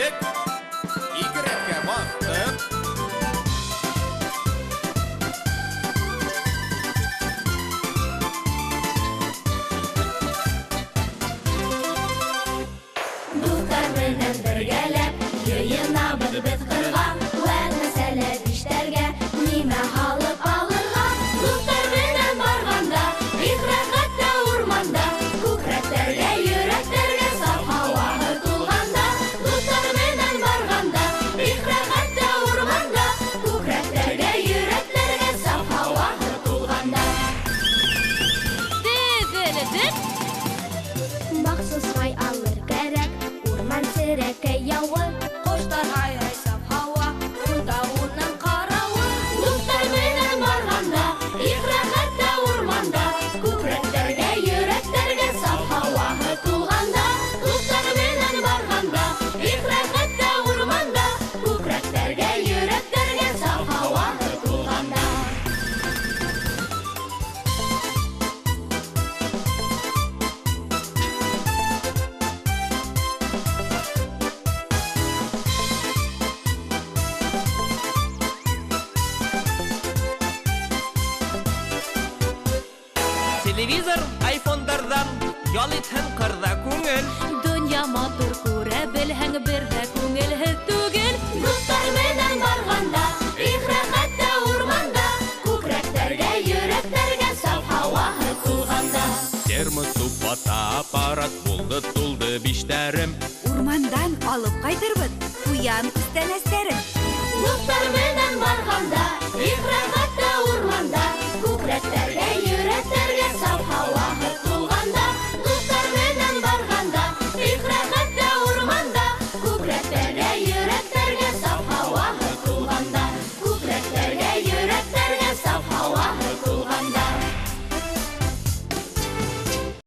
Егет, игретке бақтық. Дуктар менен бергелеп, йыйынабыз без кырга, вән мәсәлә биштәргә, нимә халык алырга. Дуктар менен барганда, ихрәхәттә урманда, күкрәктәргә, йөрәктәргә саф һава тулганда. Дуктар менен барганда, ихрәхәттә урманда, күкрәктәргә, йөрәктәргә саф һава тулганда. Махсус май алыр кәрәк, урман серәкәй явы, коштар айрай саф һава, шунда уның каравы. Дуктар менен барганда, ихрәхәттә урманда, күкрәктәргә, йөрәктәргә саф һава тулганда. Дуктар менен барганда, ихрәхәттә урманда, күкрәктәргә, йөрәктәргә саф һава тулганда. Телевизор, айфондардан ял итһен кырда күңел. Дөнья матур күрә белһәң бер дә күңелһез түгел. Дуктар менен барганда, ихрәхәттә урманда, күкрәктәргә, йөрәктәргә саф һава тулганда. Термос су